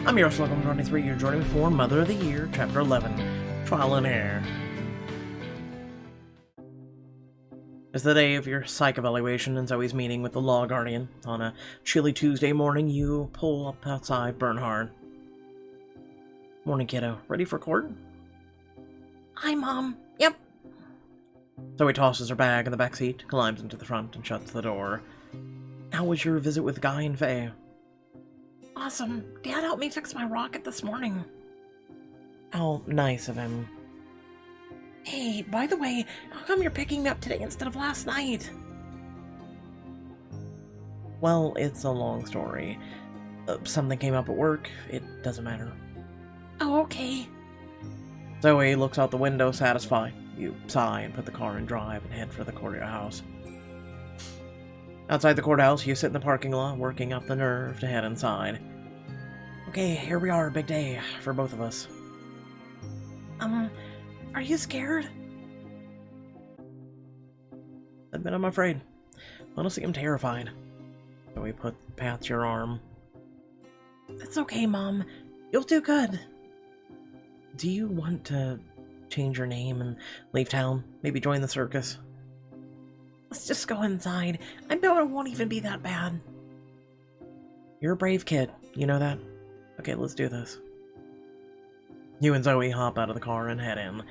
I'm your Welcome 23. You're joining me for Mother of the Year, Chapter 11, Trial and Error. It's the day of your psych evaluation and Zoe's meeting with the Law Guardian. On a chilly Tuesday morning, you pull up outside Bernhard. Morning, kiddo. Ready for court? Hi, Mom. Yep. Zoe tosses her bag in the back seat, climbs into the front, and shuts the door. How was your visit with Guy and Faye? Awesome. Dad helped me fix my rocket this morning. How nice of him. Hey, by the way, how come you're picking me up today instead of last night? Well, it's a long story. Something came up at work. It doesn't matter. Oh, okay. Zoe looks out the window, satisfied. You sigh and put the car in drive and head for the courthouse. Outside the courthouse, you sit in the parking lot, working up the nerve to head inside. Okay, here we are, big day for both of us. Are you scared? Admit I'm afraid. Honestly, I'm terrified. Zoe pats your arm. It's okay, Mom. You'll do good. Do you want to change your name and leave town? Maybe join the circus? Let's just go inside. I bet it won't even be that bad. You're a brave kid. You know that? Okay, let's do this. You and Zoe hop out of the car and head in.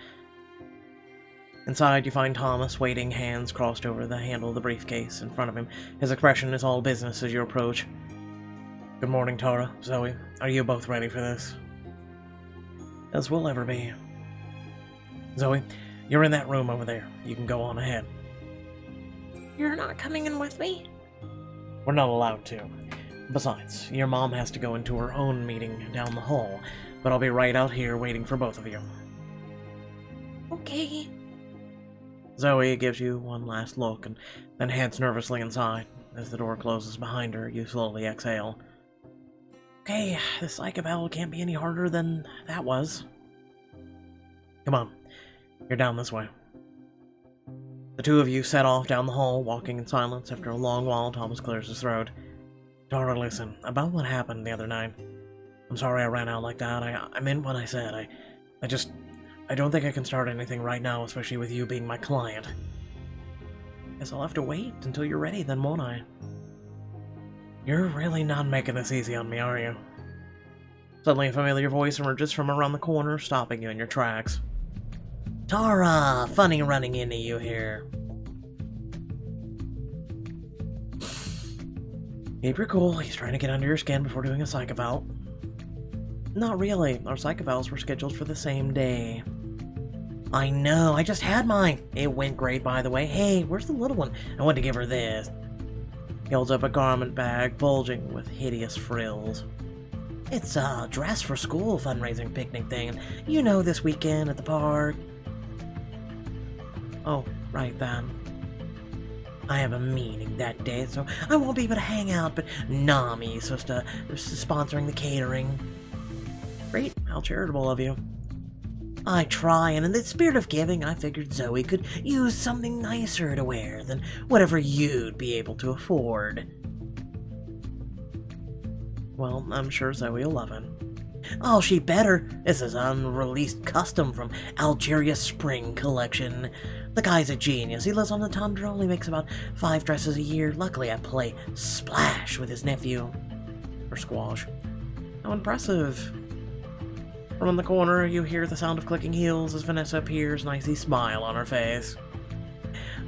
Inside, you find Thomas waiting, hands crossed over the handle of the briefcase in front of him. His expression is all business as you approach. Good morning, Tara. Zoe, are you both ready for this? As we'll ever be. Zoe, you're in that room over there. You can go on ahead. You're not coming in with me? We're not allowed to. Besides, your mom has to go into her own meeting down the hall, but I'll be right out here waiting for both of you. Okay. Zoe gives you one last look and then heads nervously inside. As the door closes behind her, you slowly exhale. Okay, this psych eval can't be any harder than that was. Come on, you're down this way. The two of you set off down the hall, walking in silence. After a long while, Thomas clears his throat. Tara, listen, about what happened the other night. I'm sorry I ran out like that. I meant what I said. I don't think I can start anything right now, especially with you being my client. Guess I'll have to wait until you're ready then, won't I? You're really not making this easy on me, are you? Suddenly a familiar voice emerges from around the corner, stopping you in your tracks. Tara! Funny running into you here. Keep your cool. He's trying to get under your skin before doing a psych eval. Not really. Our psych evals were scheduled for the same day. I know. I just had mine. It went great, by the way. Hey, where's the little one? I want to give her this. He holds up a garment bag bulging with hideous frills. It's a dress for school fundraising picnic thing. You know, this weekend at the park. Oh, right then. I have a meeting that day, so I won't be able to hang out, but Nami's supposed to sponsoring the catering. Great, how charitable of you. I try, and in the spirit of giving, I figured Zoe could use something nicer to wear than whatever you'd be able to afford. Well, I'm sure Zoe will love it. Oh, she better. This is unreleased custom from Algeria's spring collection. The guy's a genius. He lives on the tundra, only makes about 5 dresses a year. Luckily, I play Splash with his nephew. Or Squash. How impressive. From the corner, you hear the sound of clicking heels as Vanessa appears, an icy smile on her face.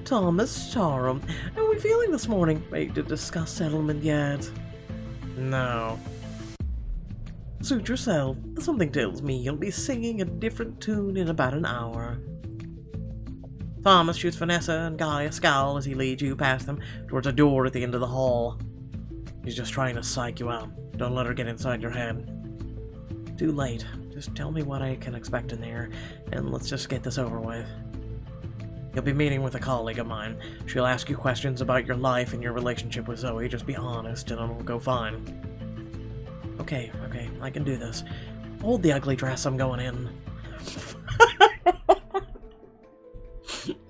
Thomas, Tara, how are we feeling this morning? Ready to discuss settlement yet? No. Suit yourself. Something tells me you'll be singing a different tune in about an hour. Thomas shoots Vanessa and Guy a scowl as he leads you past them towards a door at the end of the hall. He's just trying to psych you out. Don't let her get inside your head. Too late. Just tell me what I can expect in there, and let's just get this over with. You'll be meeting with a colleague of mine. She'll ask you questions about your life and your relationship with Zoe. Just be honest, and it'll go fine. Okay, I can do this. Hold the ugly dress, I'm going in.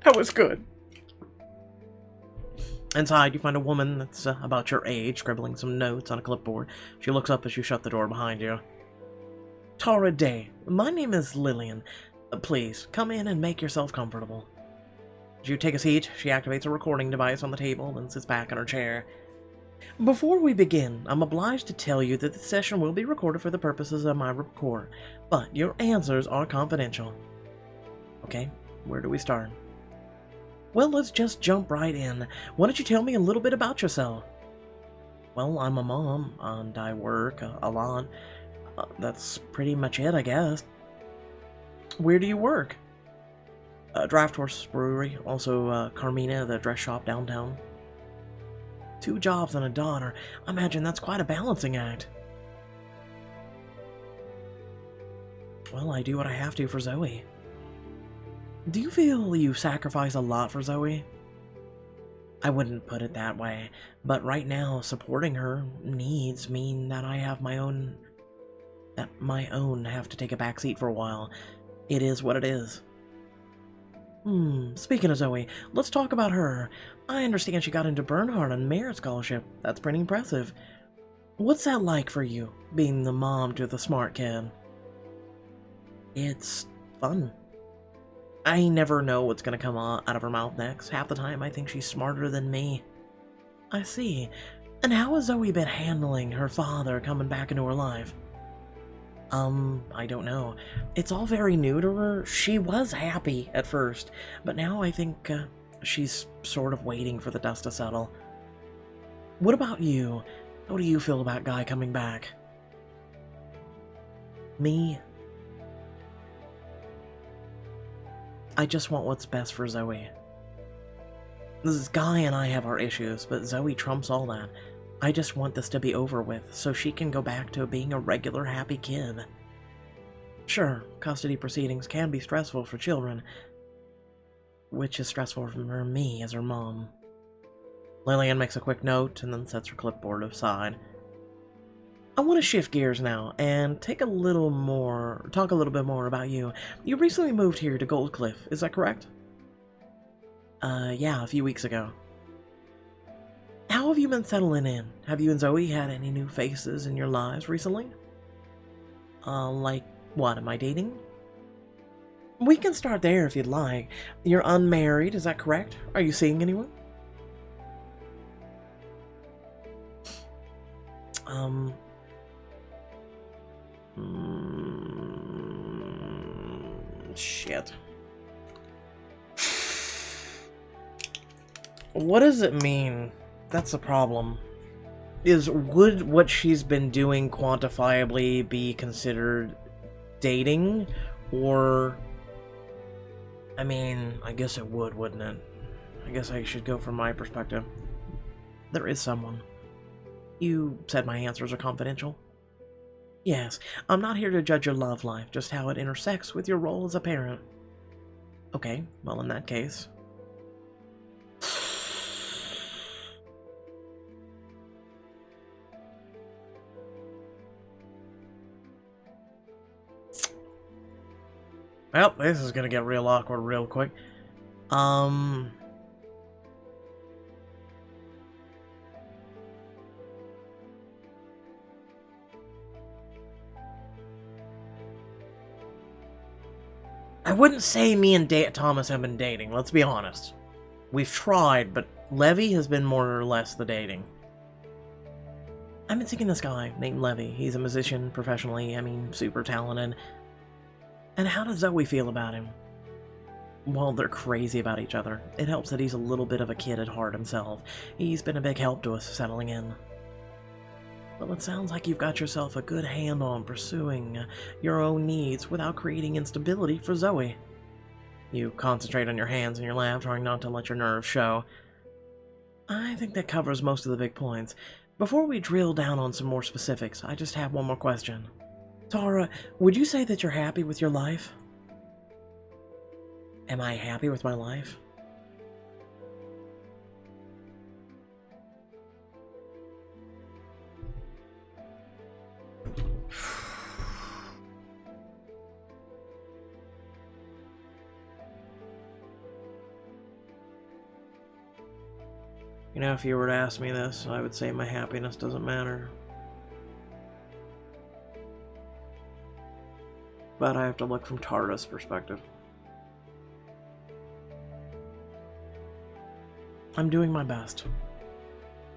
That was good. Inside, you find a woman that's about your age, scribbling some notes on a clipboard. She looks up as you shut the door behind you. Tara Day, my name is Lillian. Please, come in and make yourself comfortable. As you take a seat, she activates a recording device on the table and sits back in her chair. Before we begin, I'm obliged to tell you that this session will be recorded for the purposes of my report, but your answers are confidential. Okay, where do we start? Well, let's just jump right in. Why don't you tell me a little bit about yourself? Well, I'm a mom, and I work a lot. That's pretty much it, I guess. Where do you work? Draft Horse Brewery, also Carmina, the dress shop downtown. 2 jobs and a daughter. I imagine that's quite a balancing act. Well, I do what I have to for Zoe. Do you feel you sacrifice a lot for Zoe? I wouldn't put it that way, but right now, supporting her needs mean that I have my own have to take a backseat for a while. It is what it is. Speaking of Zoe, let's talk about her. I understand she got into Bernhard on merit scholarship. That's pretty impressive. What's that like for you, being the mom to the smart kid? It's fun. I never know what's gonna come out of her mouth next. Half the time I think she's smarter than me. I see. And how has Zoe been handling her father coming back into her life? I don't know. It's all very new to her. She was happy at first, but now I think she's sort of waiting for the dust to settle. What about you? How do you feel about Guy coming back? Me? I just want what's best for Zoe. This Guy and I have our issues, but Zoe trumps all that. I just want this to be over with, so she can go back to being a regular happy kid. Sure, custody proceedings can be stressful for children, which is stressful for me as her mom. Lillian makes a quick note and then sets her clipboard aside. I want to shift gears now and talk a little bit more about you. You recently moved here to Gold Cliff, is that correct? Yeah, a few weeks ago. How have you been settling in? Have you and Zoe had any new faces in your lives recently? Like what, am I dating? We can start there if you'd like. You're unmarried, is that correct? Are you seeing anyone? Shit. What does it mean? That's the problem. Would what she's been doing quantifiably be considered dating? Or, I mean, I guess it would, wouldn't it? I guess I should go from my perspective. There is someone. You said my answers are confidential? Yes, I'm not here to judge your love life, just how it intersects with your role as a parent. Okay, well in that case. Well, this is gonna get real awkward real quick. I wouldn't say me and Thomas have been dating, let's be honest. We've tried, but Levy has been more or less the dating. I've been seeing this guy named Levy. He's a musician professionally, super talented. And how does Zoe feel about him? Well, they're crazy about each other. It helps that he's a little bit of a kid at heart himself. He's been a big help to us settling in. Well, it sounds like you've got yourself a good hand on pursuing your own needs without creating instability for Zoe. You concentrate on your hands in your lap, trying not to let your nerves show. I think that covers most of the big points. Before we drill down on some more specifics, I just have one more question. Tara, would you say that you're happy with your life? Am I happy with my life? You know, if you were to ask me this, I would say my happiness doesn't matter. but I have to look from Tara's perspective. I'm doing my best.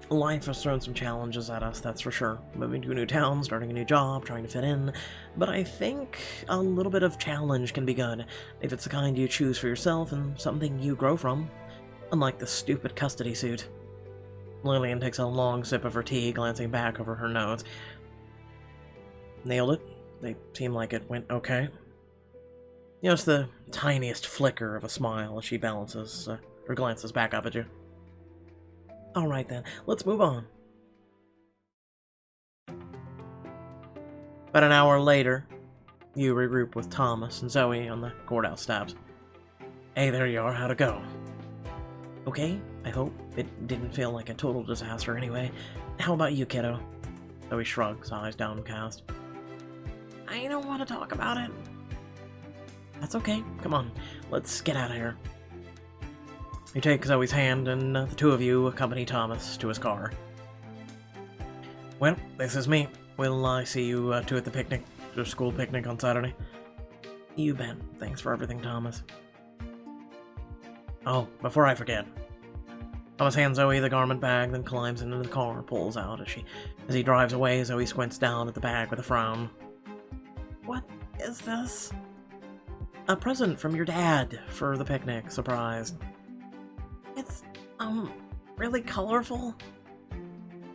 Life has thrown some challenges at us, that's for sure. Moving to a new town, starting a new job, trying to fit in. But I think a little bit of challenge can be good, if it's the kind you choose for yourself and something you grow from. Unlike the stupid custody suit. Lillian takes a long sip of her tea, glancing back over her nose. Nailed it. They seem like it went okay. You notice the tiniest flicker of a smile as she balances, or glances back up at you. Alright then, let's move on. About an hour later, you regroup with Thomas and Zoe on the courthouse steps. Hey, there you are, how'd it go? Okay, I hope. It didn't feel like a total disaster anyway. How about you, kiddo? Zoe shrugs, eyes downcast. I don't want to talk about it. That's okay, come on, let's get out of here. You take Zoe's hand, and the two of you accompany Thomas to his car. Well, this is me. Will I see you two at the picnic, the school picnic on Saturday? You bet. Thanks for everything, Thomas. Oh, before I forget. Thomas hands Zoe the garment bag, then climbs into the car, pulls out as he drives away. Zoe squints down at the bag with a frown. What is this? A present from your dad for the picnic, surprised. It's, really colorful.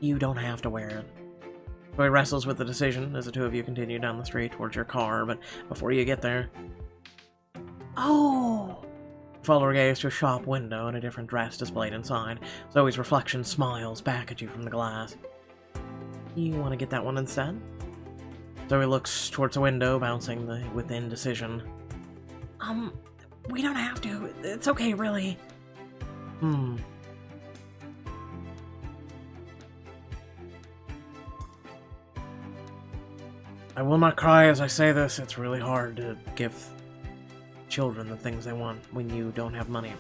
You don't have to wear it. Zoe wrestles with the decision as the two of you continue down the street towards your car, but before you get there... Oh! Follow her gaze to a shop window and a different dress displayed inside. Zoe's reflection smiles back at you from the glass. You want to get that one instead? Zoe looks towards the window, bouncing with indecision. We don't have to. It's okay, really. I will not cry as I say this. It's really hard to give children the things they want when you don't have money.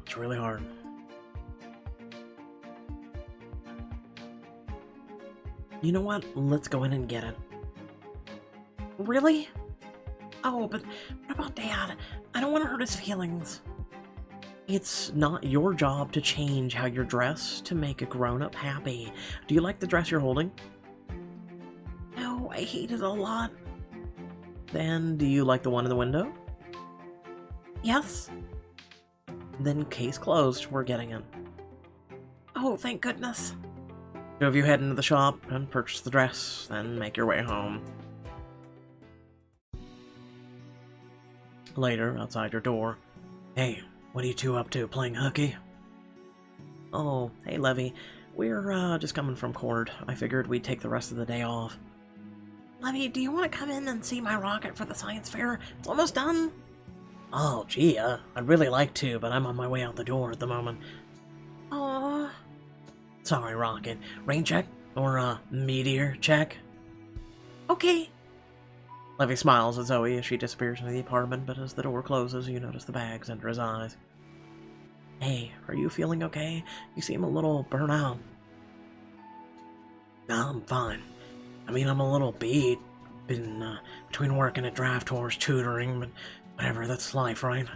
It's really hard. You know what? Let's go in and get it. Really? Oh, but what about Dad? I don't want to hurt his feelings. It's not your job to change how you're dressed to make a grown-up happy. Do you like the dress you're holding? No, I hate it a lot. Then, do you like the one in the window? Yes? Then case closed, we're getting it. Oh, thank goodness. Two of you head into the shop and purchase the dress, then make your way home. Later, outside your door. Hey, what are you two up to, playing hooky? Oh, hey Levy. We're just coming from court. I figured we'd take the rest of the day off. Levy, do you want to come in and see my rocket for the science fair? It's almost done. Oh, gee, I'd really like to, but I'm on my way out the door at the moment. Aww. Sorry, Rocket. Rain check? Or, meteor check? Okay. Levy smiles at Zoe as she disappears into the apartment, but as the door closes, you notice the bags under his eyes. Hey, are you feeling okay? You seem a little burnt out. No, I'm fine. I mean, I'm a little beat. Been, between working at Draft Horse, tutoring, but whatever, that's life, right?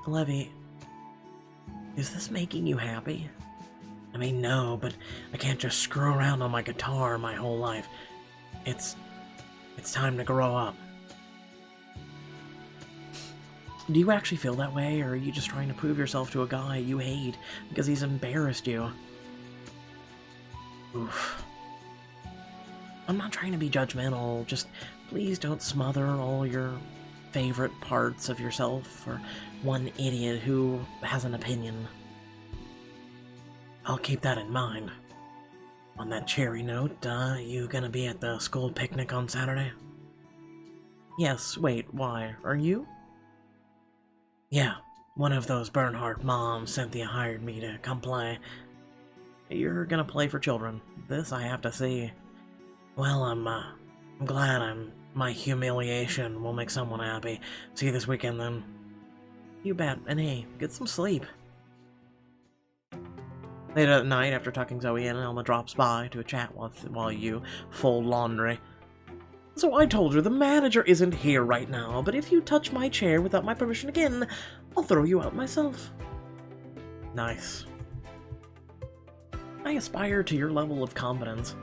Levy, is this making you happy? I mean, no, but I can't just screw around on my guitar my whole life. It's time to grow up. Do you actually feel that way, or are you just trying to prove yourself to a guy you hate because he's embarrassed you? Oof. I'm not trying to be judgmental, just please don't smother all your favorite parts of yourself for one idiot who has an opinion. I'll keep that in mind. On that cherry note, you gonna be at the school picnic on Saturday? Yes, wait, why? Are you? Yeah, one of those Bernhardt moms, Cynthia, hired me to come play. You're gonna play for children. This I have to see. Well, I'm glad my humiliation will make someone happy. See you this weekend, then. You bet, and hey, get some sleep. Late at night, after tucking Zoe in, Elma drops by to chat while you fold laundry. So I told her the manager isn't here right now, but if you touch my chair without my permission again, I'll throw you out myself. Nice. I aspire to your level of confidence.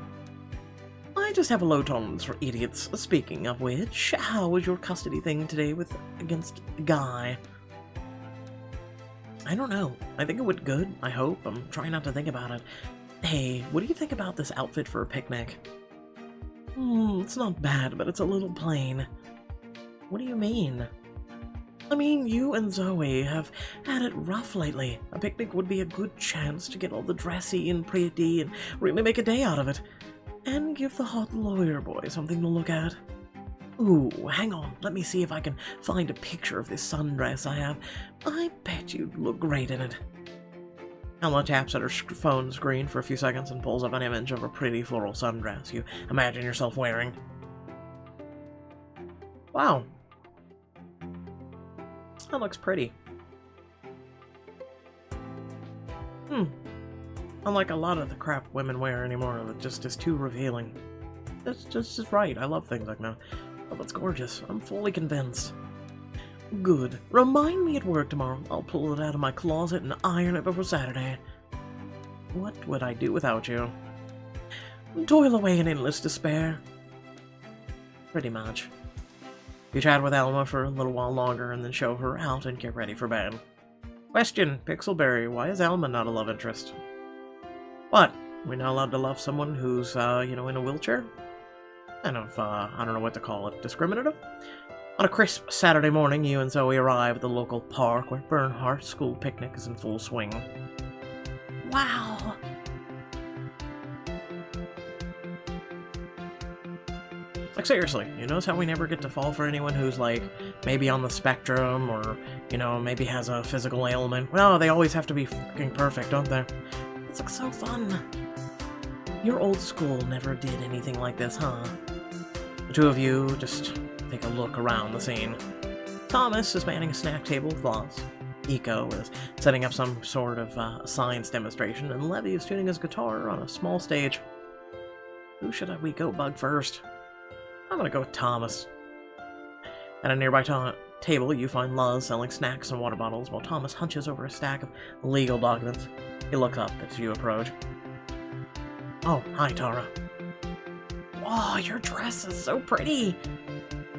I just have a low tolerance for idiots. Speaking of which, how was your custody thing today against Guy? I don't know. I think it went good, I hope. I'm trying not to think about it. Hey, what do you think about this outfit for a picnic? It's not bad, but it's a little plain. What do you mean? I mean, you and Zoe have had it rough lately. A picnic would be a good chance to get all the dressy and pretty and really make a day out of it. And give the hot lawyer boy something to look at. Ooh, hang on. Let me see if I can find a picture of this sundress I have. I bet you'd look great in it. Elma taps at her phone screen for a few seconds and pulls up an image of a pretty floral sundress you imagine yourself wearing. Wow. That looks pretty. Unlike a lot of the crap women wear anymore that just is too revealing. That's just right. I love things like that. Oh, that's gorgeous. I'm fully convinced. Good. Remind me at work tomorrow. I'll pull it out of my closet and iron it before Saturday. What would I do without you? Toil away in endless despair. Pretty much. You chat with Elma for a little while longer and then show her out and get ready for bed. Question, Pixelberry, why is Elma not a love interest? What? We're not allowed to love someone who's, in a wheelchair? Kind of, I don't know what to call it, discriminative? On a crisp Saturday morning, you and Zoe arrive at the local park where Bernhardt's school picnic is in full swing. Wow! Like, seriously, you notice how we never get to fall for anyone who's, like, maybe on the spectrum or, maybe has a physical ailment? Well, they always have to be fucking perfect, don't they? This looks so fun. Your old school never did anything like this, huh? The two of you just take a look around the scene. Thomas is manning a snack table with Loz. Eco is setting up some sort of science demonstration, and Levy is tuning his guitar on a small stage. Who should we go bug first? I'm gonna go with Thomas. At a nearby table, you find Luz selling snacks and water bottles while Thomas hunches over a stack of legal documents. He looks up as you approach. Oh, hi, Tara. Wow, your dress is so pretty.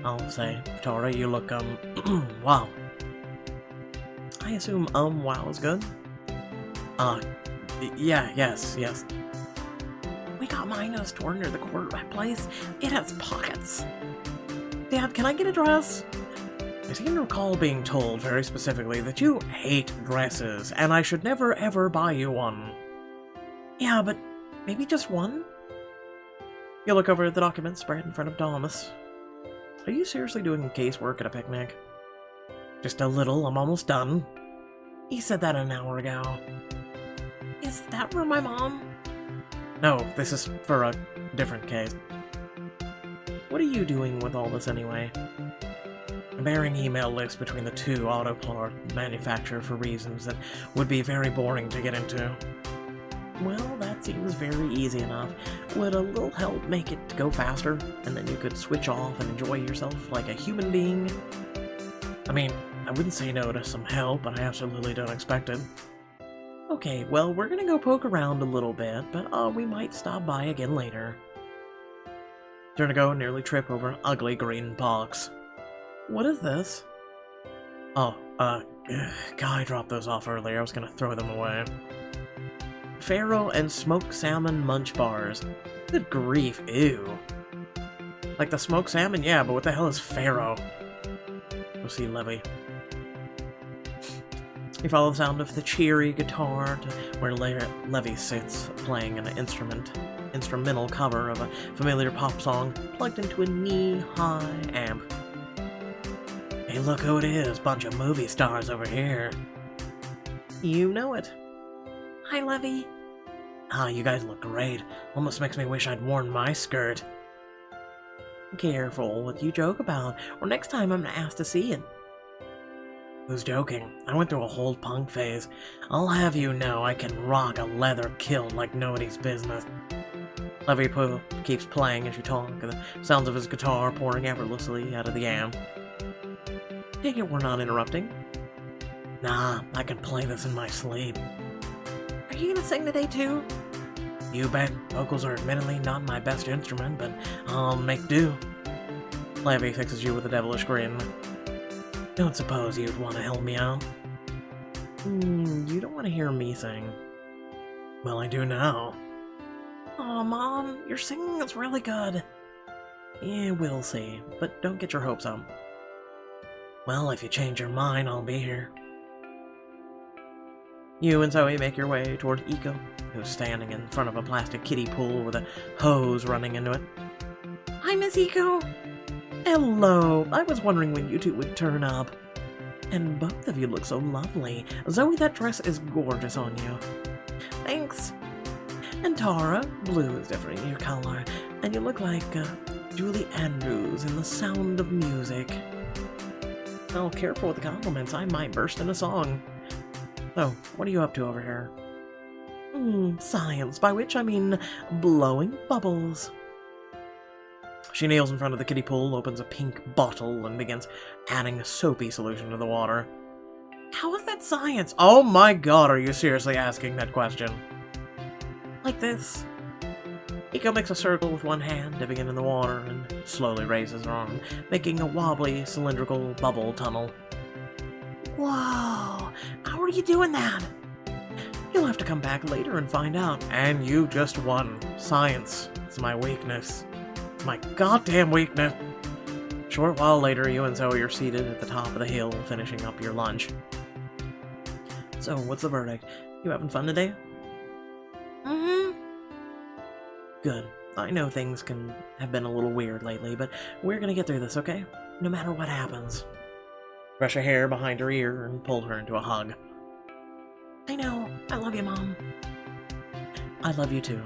I'll say, Tara, you look, wow. I assume, wow is good? Yes. We got mine at a store near the quarterback place. It has pockets. Dad, can I get a dress? I seem to recall being told very specifically that you hate dresses, and I should never ever buy you one. Yeah, but maybe just one? You look over at the document spread in front of Thomas. Are you seriously doing casework at a picnic? Just a little, I'm almost done. He said that an hour ago. Is that for my mom? No, this is for a different case. What are you doing with all this anyway? Comparing email lists between the two auto part manufacturer for reasons that would be very boring to get into. Well, that seems very easy enough. Would a little help make it go faster, and then you could switch off and enjoy yourself like a human being? I mean, I wouldn't say no to some help, but I absolutely don't expect it. Okay, well, we're gonna go poke around a little bit, but we might stop by again later. Turn to go and nearly trip over an ugly green box. What is this? Oh, Guy dropped those off earlier. I was gonna throw them away. Farro and smoked salmon munch bars. Good grief, ew. Like the smoked salmon? Yeah, but what the hell is Farro? Go see Levy. You follow the sound of the cheery guitar to where Levy sits, playing an instrumental cover of a familiar pop song plugged into a knee-high amp. Hey, look who it is, bunch of movie stars over here. You know it. Hi, Levy. Ah, you guys look great. Almost makes me wish I'd worn my skirt. Careful what you joke about, or next time I'm gonna ask to see it. Who's joking? I went through a whole punk phase. I'll have you know I can rock a leather kilt like nobody's business. Levy keeps playing as you talk, and the sounds of his guitar pouring effortlessly out of the amp. Take it we're not interrupting? Nah, I can play this in my sleep. Are you gonna sing today too? You bet. Vocals are admittedly not my best instrument, but I'll make do. Levy fixes you with a devilish grin. Don't suppose you'd want to help me out? You don't want to hear me sing. Well, I do now. Aw, Mom, your singing is really good. Yeah, we'll see, but don't get your hopes up. Well, if you change your mind, I'll be here. You and Zoe make your way toward Eiko, who's standing in front of a plastic kiddie pool with a hose running into it. Hi, Miss Eiko. Hello, I was wondering when you two would turn up. And both of you look so lovely. Zoe, that dress is gorgeous on you. Thanks. And Tara, blue is different in your color, and you look like Julie Andrews in The Sound of Music. Oh, careful with the compliments, I might burst in a song. So, what are you up to over here? Science, by which I mean blowing bubbles. She kneels in front of the kiddie pool, opens a pink bottle, and begins adding a soapy solution to the water. How is that science? Oh my god, are you seriously asking that question? Like this. Eiko makes a circle with one hand, dipping it in the water, and slowly raises her arm, making a wobbly, cylindrical bubble tunnel. Whoa! How are you doing that? You'll have to come back later and find out. And you just won. Science. It's my weakness. It's my goddamn weakness. A short while later, you and Zoe are seated at the top of the hill, finishing up your lunch. So, what's the verdict? You having fun today? Good. I know things can have been a little weird lately, but we're gonna get through this, okay? No matter what happens. Brush her hair behind her ear and pull her into a hug. I know. I love you, Mom. I love you too.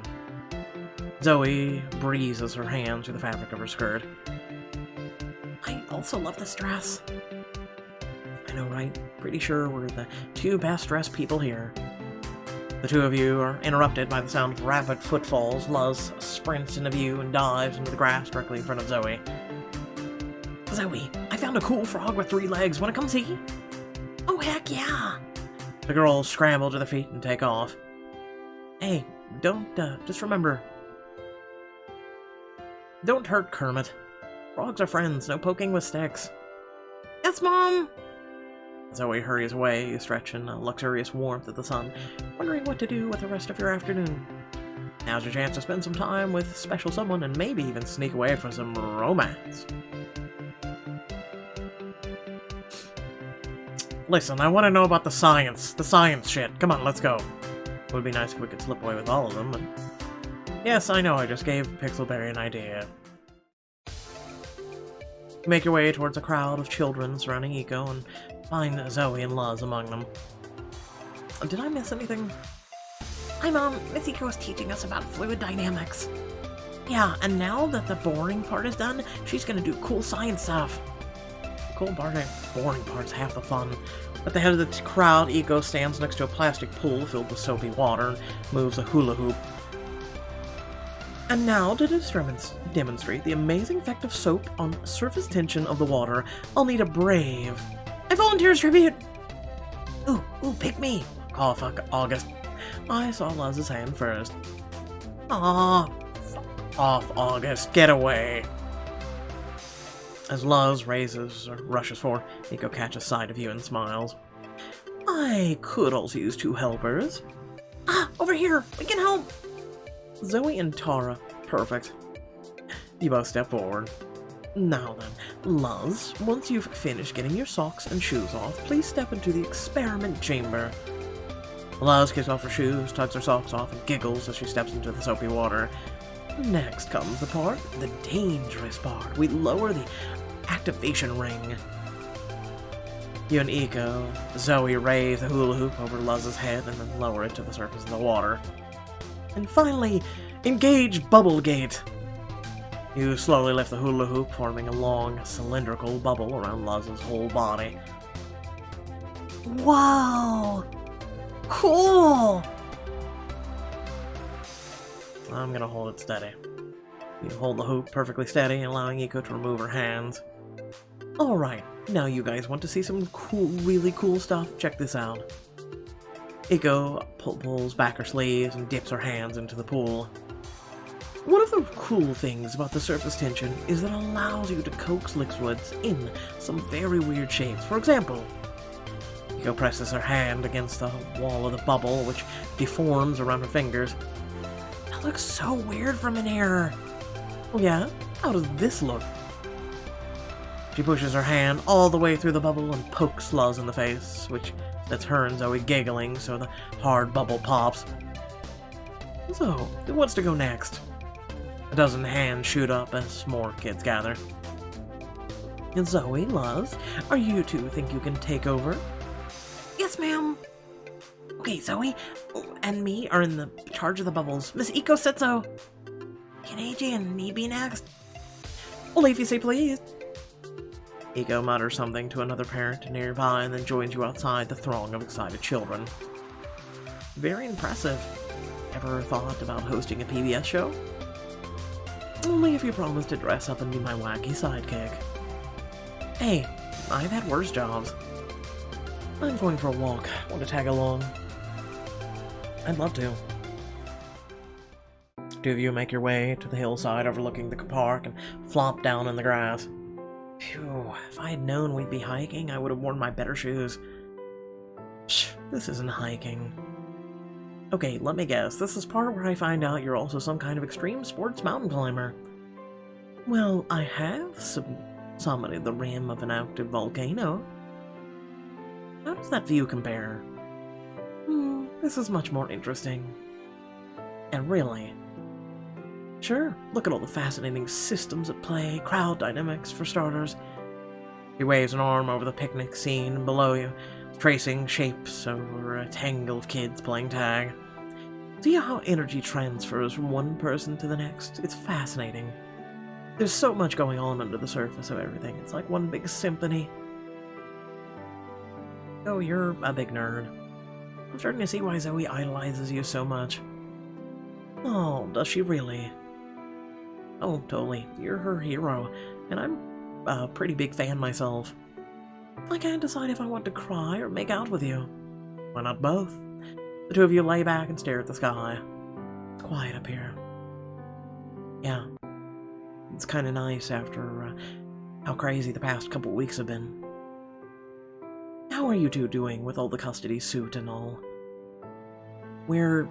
Zoe breezes her hand through the fabric of her skirt. I also love this dress. I know, right? Pretty sure we're the two best dressed people here. The two of you are interrupted by the sound of rapid footfalls. Luz sprints into view and dives into the grass directly in front of Zoe. Zoe, I found a cool frog with 3 legs. Wanna come see? Oh, heck yeah! The girls scramble to their feet and take off. Hey, just remember. Don't hurt Kermit. Frogs are friends, no poking with sticks. Yes, Mom! Zoe hurries away, stretching a luxurious warmth of the sun, wondering what to do with the rest of your afternoon. Now's your chance to spend some time with special someone and maybe even sneak away for some romance. Listen, I want to know about the science shit. Come on, let's go. It would be nice if we could slip away with all of them, but... Yes, I know, I just gave Pixelberry an idea. You make your way towards a crowd of children surrounding Eiko and find Zoe and Luz among them. Did I miss anything? Hi, Mom. Miss Eiko was teaching us about fluid dynamics. Yeah, and now that the boring part is done, she's gonna do cool science stuff. Cool part and boring part's half the fun. At the head of the crowd, Eiko stands next to a plastic pool filled with soapy water and moves a hula hoop. And now, to demonstrate the amazing effect of soap on surface tension of the water, I'll need a brave. I volunteer as tribute! Ooh, pick me! Cough, August. I saw Luz's hand first. Aw, off, August, get away! As Luz rushes forward, Eiko catches sight of you and smiles. I could also use 2 helpers. Ah, over here! We can help! Zoe and Tara. Perfect. You both step forward. Now then, Luz, once you've finished getting your socks and shoes off, please step into the experiment chamber. Luz kicks off her shoes, tugs her socks off, and giggles as she steps into the soapy water. Next comes the part, the dangerous part. We lower the activation ring. You and Zoe raise the hula hoop over Luz's head and then lower it to the surface of the water. And finally, engage Bubble Gate. You slowly lift the hula hoop, forming a long, cylindrical bubble around Luz's whole body. Wow! Cool! I'm gonna hold it steady. You hold the hoop perfectly steady, allowing Eiko to remove her hands. Alright, now you guys want to see some cool, really cool stuff? Check this out. Eiko pulls back her sleeves and dips her hands into the pool. One of the cool things about the surface tension is that it allows you to coax liquids in some very weird shapes. For example, Eiko presses her hand against the wall of the bubble, which deforms around her fingers. that looks so weird from in here. Oh yeah? How does this look? She pushes her hand all the way through the bubble and pokes Luz in the face, which sets her and Zoe giggling so the hard bubble pops. So, who wants to go next? A dozen hands shoot up as more kids gather. And Zoe, Luz, are you two think you can take over? Yes, ma'am. Okay, Zoe and me are in the charge of the bubbles. Miss Eiko said so. Can AJ and me be next? Only if you say please. Eiko mutters something to another parent nearby and then joins you outside the throng of excited children. Very impressive. Ever thought about hosting a PBS show? Only if you promise to dress up and be my wacky sidekick. Hey, I've had worse jobs. I'm going for a walk. Want to tag along? I'd love to. Two of you make your way to the hillside overlooking the park and flop down in the grass. Phew, if I had known we'd be hiking, I would have worn my better shoes. Psh, this isn't hiking. Okay, let me guess. This is part where I find out you're also some kind of extreme sports mountain climber. Well, I have summited the rim of an active volcano. How does that view compare? This is much more interesting. And really, sure, look at all the fascinating systems at play, crowd dynamics for starters. He waves an arm over the picnic scene below you, tracing shapes over a tangle of kids playing tag. See how energy transfers from one person to the next? It's fascinating. There's so much going on under the surface of everything. It's like one big symphony. Oh, you're a big nerd. I'm starting to see why Zoe idolizes you so much. Oh, does she really? Oh, totally. You're her hero, and I'm a pretty big fan myself. I can't decide if I want to cry or make out with you. Why not both? The two of you lay back and stare at the sky. It's quiet up here. Yeah. It's kind of nice after how crazy the past couple weeks have been. How are you two doing with all the custody suit and all? We're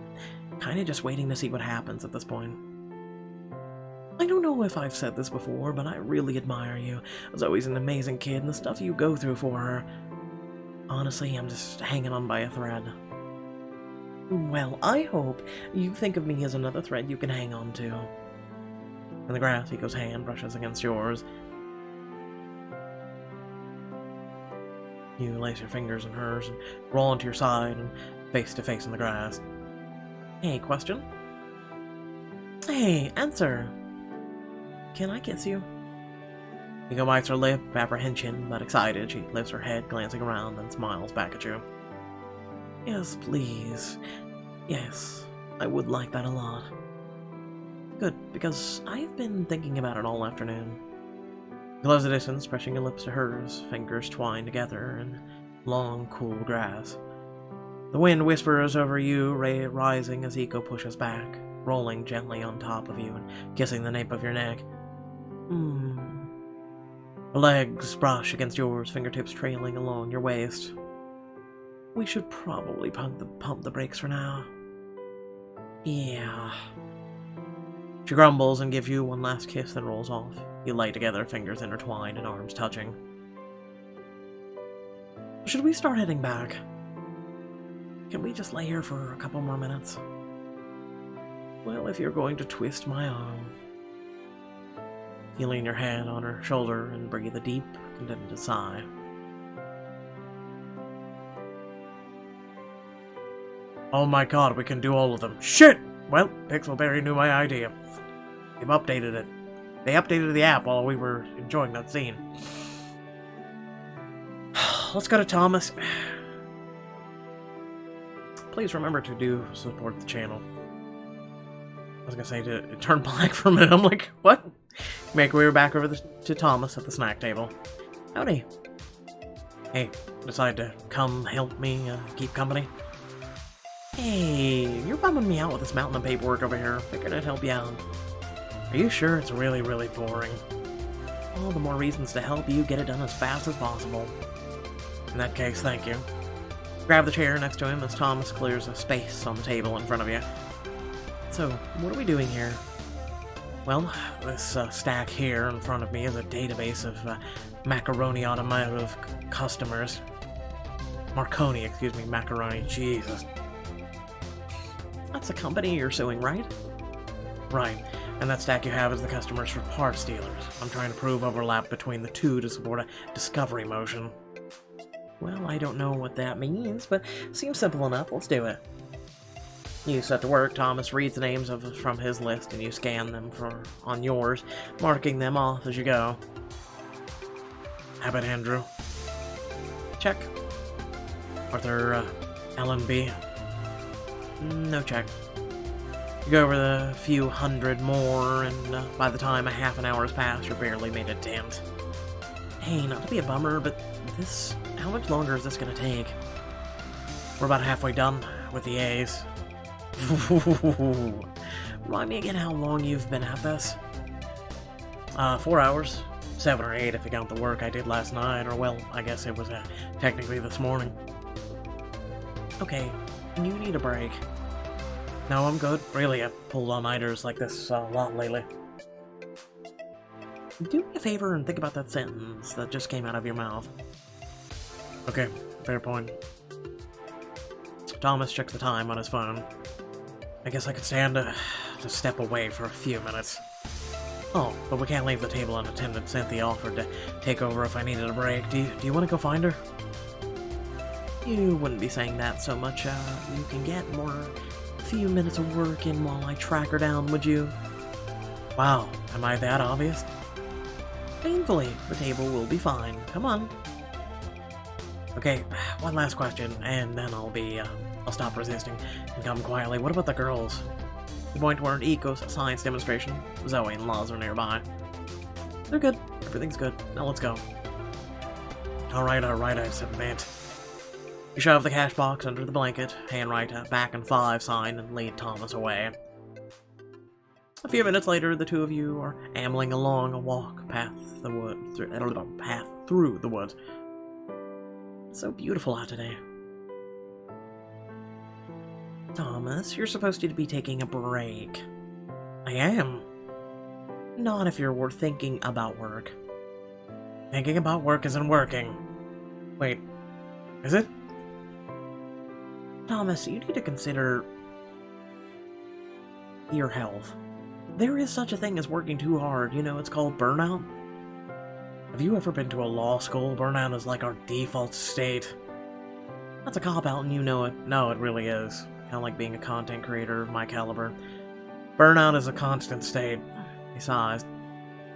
kind of just waiting to see what happens at this point. I don't know if I've said this before, but I really admire you. Zoe's an amazing kid, and the stuff you go through for her. Honestly, I'm just hanging on by a thread. Well, I hope you think of me as another thread you can hang on to. In the grass, Eiko's hand brushes against yours. You lace your fingers in hers and roll onto your side and face to face in the grass. Hey, question? Hey, answer. Can I kiss you? Eiko bites her lip, apprehension, but excited. She lifts her head, glancing around, and smiles back at you. Yes, please. Yes, I would like that a lot. Good, because I've been thinking about it all afternoon. Close the distance, pressing your lips to hers, fingers twined together in long, cool grass. The wind whispers over you, rising as Eiko pushes back, rolling gently on top of you and kissing the nape of your neck. Her legs brush against yours, fingertips trailing along your waist. We should probably pump the brakes for now. Yeah. She grumbles and gives you one last kiss, then rolls off. You lay together, fingers intertwined and arms touching. Should we start heading back? Can we just lay here for a couple more minutes? Well, if you're going to twist my arm. You lean your hand on her shoulder and breathe a deep, contented sigh. Oh my god, we can do all of them. Shit! Well, Pixelberry knew my idea. They've updated it. They updated the app while we were enjoying that scene. Let's go to Thomas. please remember to do support the channel. I was gonna say to turn black for a minute. I'm like, what? Make our way back over to Thomas at the snack table. Howdy. Hey, decide to come help me keep company? Hey, you're bumming me out with this mountain of paperwork over here. Figured I'd help you out. Are you sure it's really, really boring? All the more reasons to help you get it done as fast as possible. In that case, thank you. Grab the chair next to him as Thomas clears a space on the table in front of you. So, what are we doing here? Well, this stack here in front of me is a database of macaroni automotive customers. Marconi, excuse me, macaroni, Jesus. That's the company you're suing, right? Right, and that stack you have is the customers for parts dealers. I'm trying to prove overlap between the two to support a discovery motion. Well, I don't know what that means, but seems simple enough. Let's do it. You set to work. Thomas reads the names from his list, and you scan them on yours, marking them off as you go. Abbott Andrew. Check. Arthur L&B. No check. You go over the few hundred more, and by the time a half an hour has passed, you're barely made a dent. Hey, not to be a bummer, but how much longer is this gonna take? We're about halfway done with the A's. Remind me again how long you've been at this? 4 hours. 7 or 8 if you count the work I did last night, or well, I guess it was technically this morning. Okay, you need a break. No, I'm good. Really, I've pulled all-nighters like this a lot lately. Do me a favor and think about that sentence that just came out of your mouth. Okay, fair point. Thomas checks the time on his phone. I guess I could stand to step away for a few minutes. Oh, but we can't leave the table unattended. Cynthia offered to take over if I needed a break. Do you want to go find her? You wouldn't be saying that so much. You can get a few minutes of work in while I track her down, would you? Wow, am I that obvious? Painfully, the table will be fine. Come on. Okay, one last question, and then I'll stop resisting and come quietly. What about the girls? You point toward an eco-science demonstration. Zoe and Laz are nearby. They're good. Everything's good. Now let's go. Alright, I submit. You shove the cash box under the blanket, handwrite a back and 5 sign, and lead Thomas away. A few minutes later, the two of you are ambling along a walk path through the woods. It's so beautiful out today. Thomas, you're supposed to be taking a break. I am. Not if you're thinking about work. Thinking about work isn't working. Wait, is it? Thomas, you need to consider your health. There is such a thing as working too hard. You know, it's called burnout. Have you ever been to a law school? Burnout is like our default state. That's a cop-out and you know it. No, it really is. Kind of like being a content creator of my caliber. Burnout is a constant state. Besides,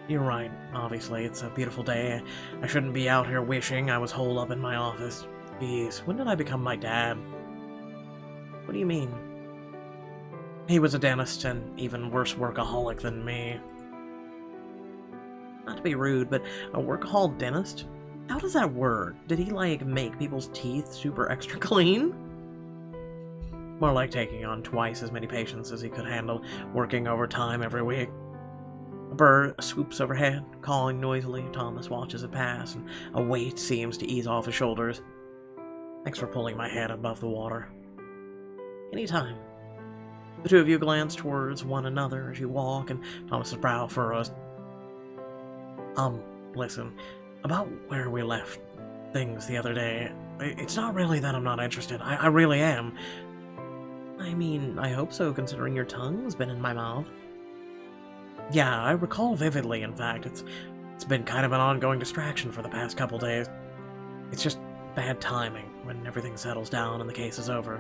you're right, obviously. It's a beautiful day. I shouldn't be out here wishing I was holed up in my office. Jeez, when did I become my dad? What do you mean? He was a dentist and even worse workaholic than me. Not to be rude, but a workaholic dentist? How does that work? Did he, like, make people's teeth super extra clean? More like taking on twice as many patients as he could handle, working overtime every week. A bird swoops overhead, calling noisily. Thomas watches it pass, and a weight seems to ease off his shoulders. Thanks for pulling my head above the water. Anytime. The two of you glance towards one another as you walk, and Thomas's brow furrows. Listen, about where we left things the other day, it's not really that I'm not interested. I really am. I mean, I hope so, considering your tongue's been in my mouth. Yeah, I recall vividly, in fact. It's been kind of an ongoing distraction for the past couple days. It's just bad timing when everything settles down and the case is over.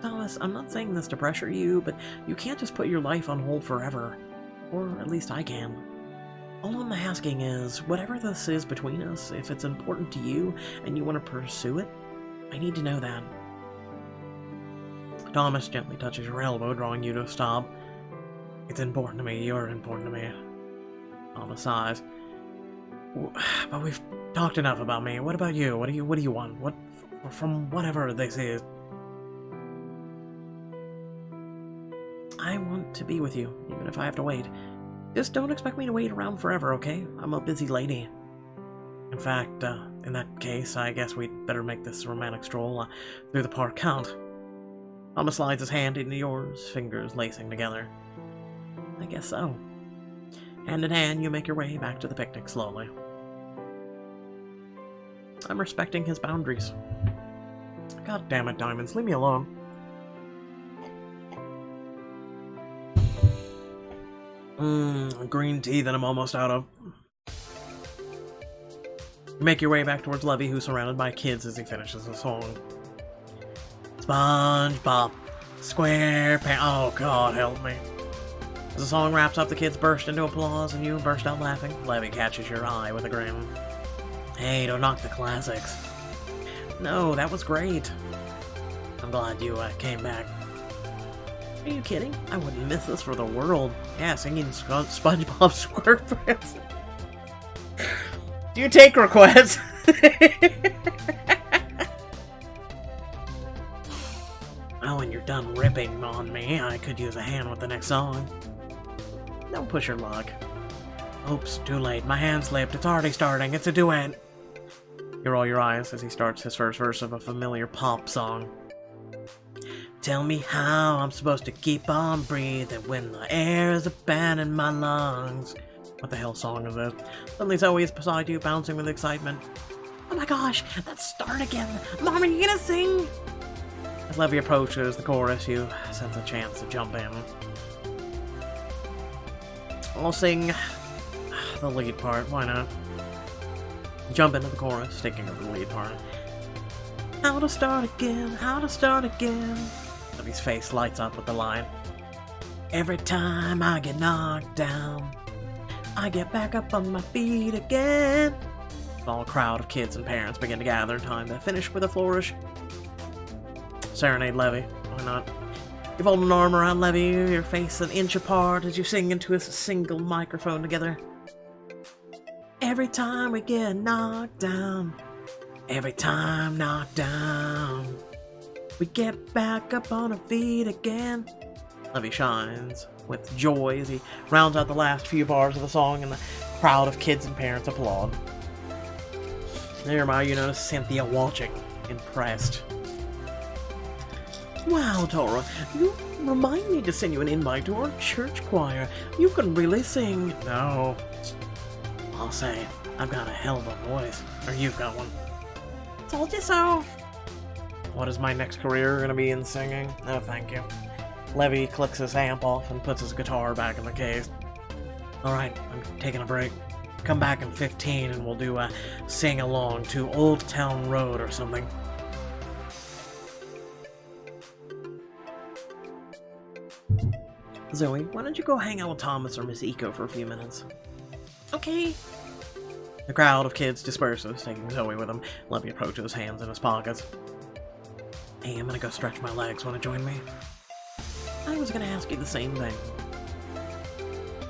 Thomas, I'm not saying this to pressure you, but you can't just put your life on hold forever. Or at least I can. All I'm asking is, whatever this is between us, if it's important to you and you want to pursue it, I need to know that. Thomas gently touches your elbow, drawing you to a stop. It's important to me. You're important to me. Thomas sighs. But we've talked enough about me. What about you? What do you want? What from whatever this is? I want to be with you, even if I have to wait. Just don't expect me to wait around forever, okay? I'm a busy lady. In fact, in that case, I guess we'd better make this romantic stroll through the park count. Thomas slides his hand into yours, fingers lacing together. I guess so. Hand in hand, you make your way back to the picnic slowly. I'm respecting his boundaries. God damn it, Diamonds, leave me alone. Green tea that I'm almost out of. You make your way back towards Levy, who's surrounded by kids as he finishes the song. SpongeBob SquarePants. Oh, God, help me. As the song wraps up, the kids burst into applause and you burst out laughing. Levy catches your eye with a grin. Hey, don't knock the classics. No, that was great. I'm glad you came back. Are you kidding? I wouldn't miss this for the world. Yeah, singing SpongeBob SquarePants. Do you take requests? Oh, when you're done ripping on me, I could use a hand with the next song. Don't push your luck. Oops, too late. My hand slipped. It's already starting. It's a duet. You roll your eyes as he starts his first verse of a familiar pop song. Tell me how I'm supposed to keep on breathing when the air is abandoning my lungs. What the hell song is this? Suddenly Zoe is beside you, bouncing with excitement. Oh my gosh, let's start again. Mom, are you gonna sing? As Levy approaches the chorus, you sense a chance to jump in. I'll sing the lead part, why not? Jump into the chorus, sticking with the lead part. How to start again, how to start again. Levy's face lights up with the line. Every time I get knocked down, I get back up on my feet again. A small crowd of kids and parents begin to gather, time to finish with a flourish. Serenade Levy, why not? You fold an arm around Levy, your face an inch apart as you sing into a single microphone together. Every time we get knocked down, every time knocked down, we get back up on our feet again. Levy shines with joy as he rounds out the last few bars of the song, and the crowd of kids and parents applaud. Nearby, you notice Cynthia watching, impressed. Wow, Tora, you remind me to send you an invite to our church choir. You can really sing. No. I'll say, I've got a hell of a voice. Or you've got one. Told you so. What is my next career gonna be in singing? No, thank you. Levy clicks his amp off and puts his guitar back in the case. Alright, I'm taking a break. Come back in 15 and we'll do a sing-along to Old Town Road or something. Zoe, why don't you go hang out with Thomas or Miss Eco for a few minutes? Okay. The crowd of kids disperses, taking Zoe with him. Levy approaches, hands in his pockets. Hey, I'm gonna go stretch my legs. Wanna join me? I was gonna ask you the same thing.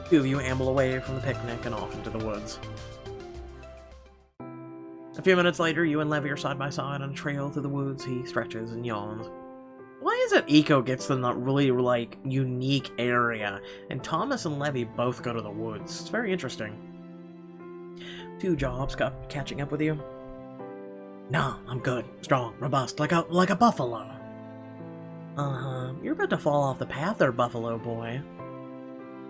Two of you amble away from the picnic and off into the woods. A few minutes later, you and Levy are side by side on a trail through the woods. He stretches and yawns. Why is it Eco gets the not really, like, unique area, and Thomas and Levy both go to the woods? It's very interesting. Two jobs catching up with you? No, I'm good, strong, robust, like a buffalo. Uh-huh, you're about to fall off the path there, buffalo boy.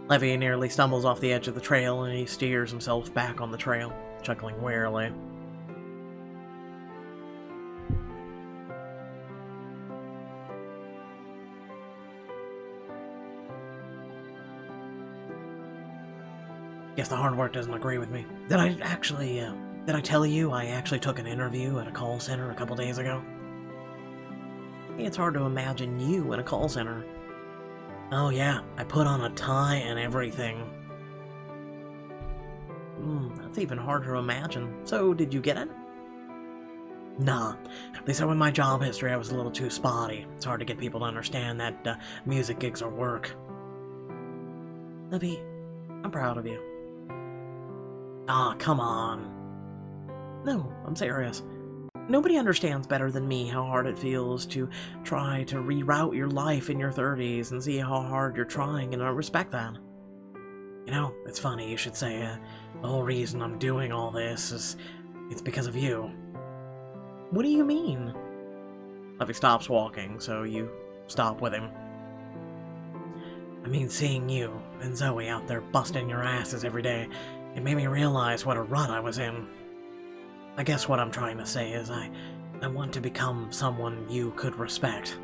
Levy nearly stumbles off the edge of the trail, and he steers himself back on the trail, chuckling wearily. Guess the hard work doesn't agree with me. Did I tell you I actually took an interview at a call center a couple days ago? It's hard to imagine you in a call center. Oh yeah, I put on a tie and everything. That's even harder to imagine. So, did you get it? Nah, they said with my job history I was a little too spotty. It's hard to get people to understand that music gigs are work. Libby, I'm proud of you. Ah, come on. No, I'm serious. Nobody understands better than me how hard it feels to try to reroute your life in your 30s and see how hard you're trying, and I respect that. You know, it's funny you should say the whole reason I'm doing all this is it's because of you. What do you mean? Levy stops walking, so you stop with him. I mean, seeing you and Zoe out there busting your asses every day, it made me realize what a rut I was in. I guess what I'm trying to say is I want to become someone you could respect.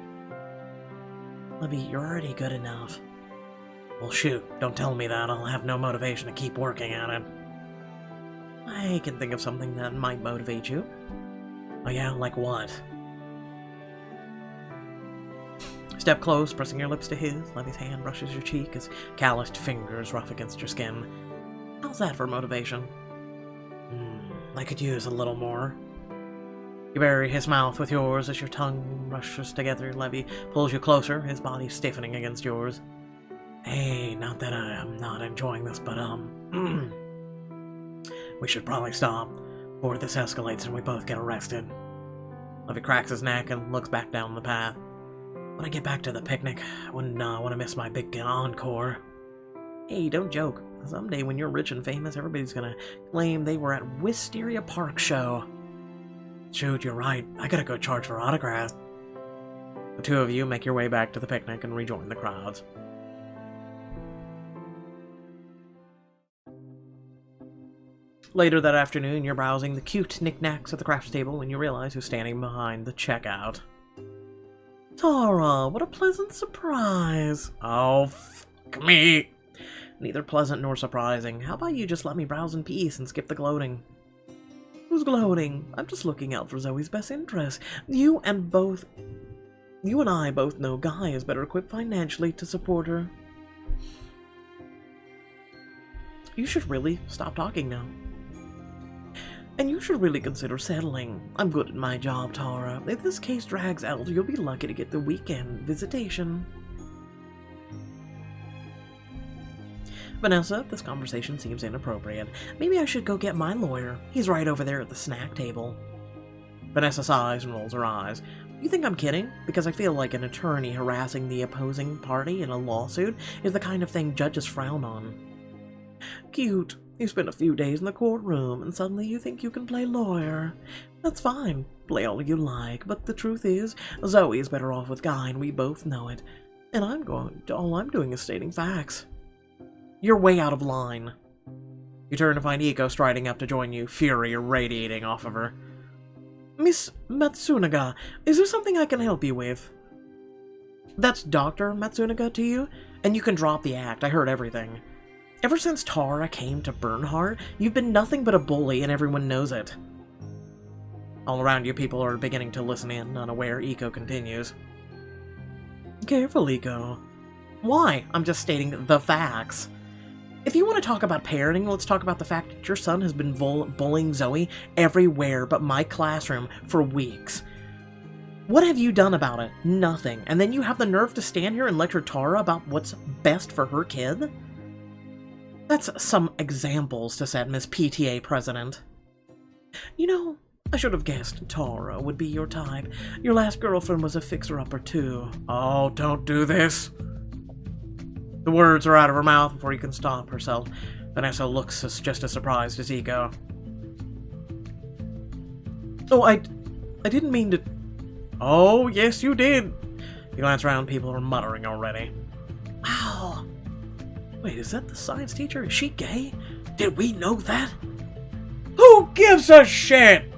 Libby, you're already good enough. Well, shoot, don't tell me that. I'll have no motivation to keep working at it. I can think of something that might motivate you. Oh yeah, like what? Step close, pressing your lips to his. Levy's hand brushes your cheek, his calloused fingers rough against your skin. How's that for motivation? I could use a little more. You bury his mouth with yours as your tongue brushes together. Levy pulls you closer, his body stiffening against yours. Hey, not that I'm not enjoying this, but we should probably stop before this escalates and we both get arrested. Levy cracks his neck and looks back down the path. When I get back to the picnic, I wouldn't want to miss my big encore. Hey, don't joke. Someday when you're rich and famous, everybody's gonna claim they were at Wisteria Park show. Shoot, you're right. I gotta go charge for autographs. The two of you make your way back to the picnic and rejoin the crowds. Later that afternoon, you're browsing the cute knickknacks at the crafts table when you realize who's standing behind the checkout. Tara, what a pleasant surprise. Oh, fuck me. Neither pleasant nor surprising. How about you just let me browse in peace and skip the gloating? Who's gloating? I'm just looking out for Zoe's best interests. You and I both know Guy is better equipped financially to support her. You should really stop talking now. And you should really consider settling. I'm good at my job, Tara. If this case drags out, you'll be lucky to get the weekend visitation. Vanessa, this conversation seems inappropriate. Maybe I should go get my lawyer. He's right over there at the snack table. Vanessa sighs and rolls her eyes. You think I'm kidding? Because I feel like an attorney harassing the opposing party in a lawsuit is the kind of thing judges frown on. Cute. You spend a few days in the courtroom, and suddenly you think you can play lawyer. That's fine. Play all you like, but the truth is, Zoe is better off with Guy, and we both know it. And all I'm doing is stating facts. You're way out of line. You turn to find Iko striding up to join you, fury radiating off of her. Miss Matsunaga, is there something I can help you with? That's Dr. Matsunaga to you? And you can drop the act, I heard everything. Ever since Tara came to Bernhardt, you've been nothing but a bully and everyone knows it. All around you people are beginning to listen in, unaware. Iko continues. Careful, Iko. Why? I'm just stating the facts. If you want to talk about parenting, let's talk about the fact that your son has been bullying Zoe everywhere but my classroom for weeks. What have you done about it? Nothing. And then you have the nerve to stand here and lecture Tara about what's best for her kid? That's some examples to set, Miss PTA President. You know, I should have guessed Tara would be your type. Your last girlfriend was a fixer-upper too. Oh, don't do this. The words are out of her mouth before you can stop herself. Vanessa looks just as surprised as Iko. Oh, I didn't mean to... Oh, yes, you did. You glance around, people are muttering already. Wow. Wait, is that the science teacher? Is she gay? Did we know that? Who gives a shit?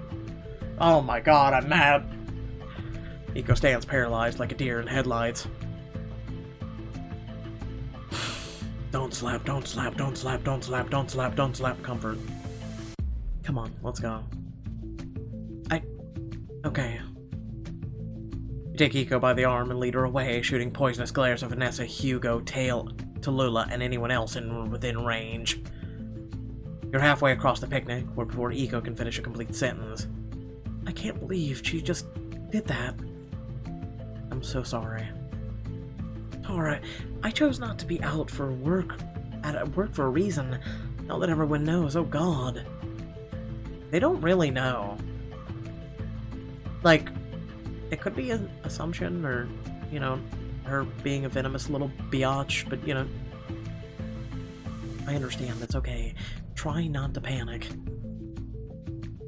Oh my god, I'm mad. Iko stands paralyzed like a deer in headlights. Don't slap, don't slap, don't slap, don't slap, don't slap, don't slap, comfort. Come on, let's go. Okay. You take Iko by the arm and lead her away, shooting poisonous glares at Vanessa, Hugo, Tail, Tallulah, and anyone else within range. You're halfway across the picnic, before Iko can finish a complete sentence. I can't believe she just did that. I'm so sorry. Tara, I chose not to be out for work, at work for a reason. Now that everyone knows, oh god. They don't really know. Like, it could be an assumption, or, you know, her being a venomous little biatch, but, you know, I understand, it's okay. Try not to panic.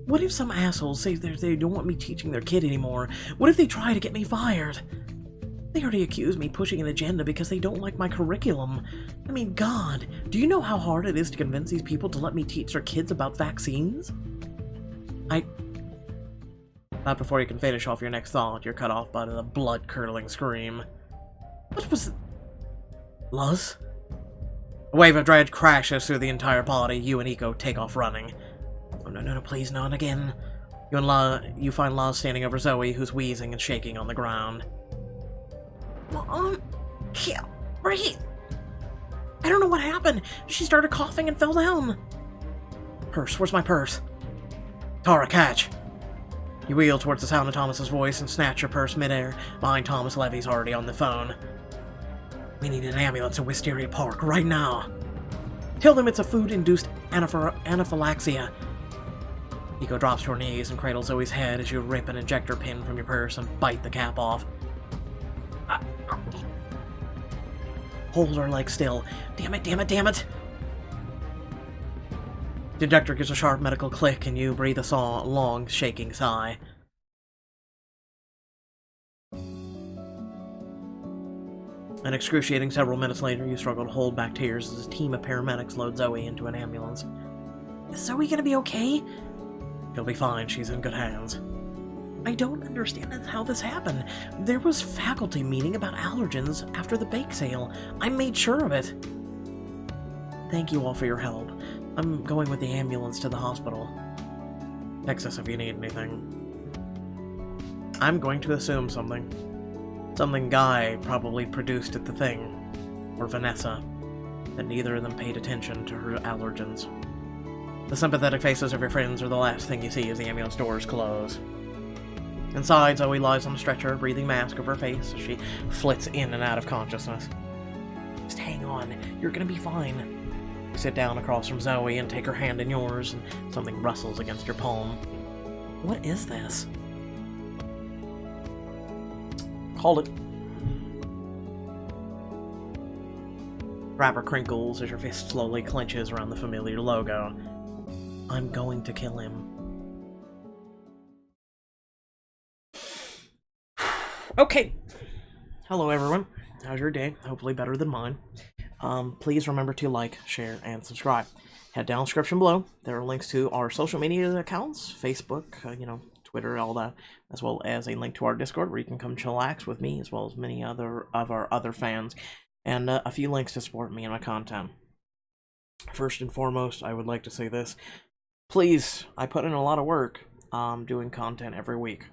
What if some assholes say they don't want me teaching their kid anymore? What if they try to get me fired? They already accuse me pushing an agenda because they don't like my curriculum. I mean, God, do you know how hard it is to convince these people to let me teach their kids about vaccines? Not before you can finish off your next thought, you're cut off by the blood-curdling scream. What was it? Luz? A wave of dread crashes through the entire body. You and Eco take off running. Oh, no, please, not again. You find Luz standing over Zoe, who's wheezing and shaking on the ground. Mom, can't breathe. I don't know what happened. She started coughing and fell down. Purse, where's my purse? Tara, catch! You wheel towards the sound of Thomas's voice and snatch your purse midair. Behind Thomas, Levy's already on the phone. We need an ambulance to Wisteria Park right now. Tell them it's a food-induced anaphylaxia. Eco drops to her knees and cradles Zoe's head as you rip an injector pin from your purse and bite the cap off. Hold her leg still. Damn it! The injector gives a sharp medical click and you breathe a long, shaking sigh. An excruciating several minutes later, you struggle to hold back tears as a team of paramedics load Zoe into an ambulance. Is Zoe gonna be okay? She'll be fine, she's in good hands. I don't understand how this happened. There was faculty meeting about allergens after the bake sale. I made sure of it. Thank you all for your help. I'm going with the ambulance to the hospital. Text us if you need anything. I'm going to assume something. Something Guy probably produced at the thing. Or Vanessa. That neither of them paid attention to her allergens. The sympathetic faces of your friends are the last thing you see as the ambulance doors close. Inside, Zoe lies on a stretcher, a breathing mask over her face as she flits in and out of consciousness. Just hang on, you're gonna be fine. You sit down across from Zoe and take her hand in yours, and something rustles against your palm. What is this? Called it. Wrapper crinkles as your fist slowly clenches around the familiar logo. I'm going to kill him. Okay. Hello, everyone. How's your day? Hopefully better than mine. Please remember to like, share, and subscribe. Head down in the description below. There are links to our social media accounts, Facebook, Twitter, all that, as well as a link to our Discord where you can come chillax with me, as well as many other of our other fans, and a few links to support me and my content. First and foremost, I would like to say this. Please, I put in a lot of work doing content every week.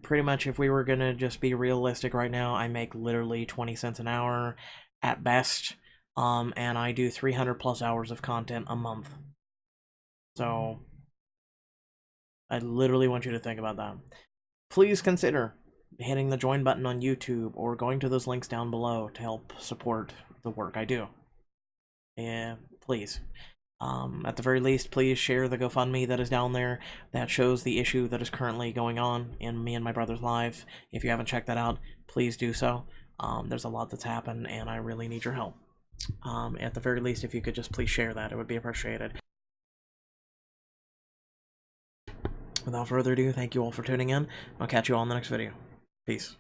Pretty much, if we were gonna just be realistic right now, I make literally 20 cents an hour at best, and I do 300 plus hours of content a month. So, I literally want you to think about that. Please consider hitting the join button on YouTube or going to those links down below to help support the work I do. Yeah, please. At the very least, please share the GoFundMe that is down there that shows the issue that is currently going on in me and my brother's life. If you haven't checked that out, please do so. There's a lot that's happened, and I really need your help. At the very least, if you could just please share that, it would be appreciated. Without further ado, thank you all for tuning in. I'll catch you all in the next video. Peace.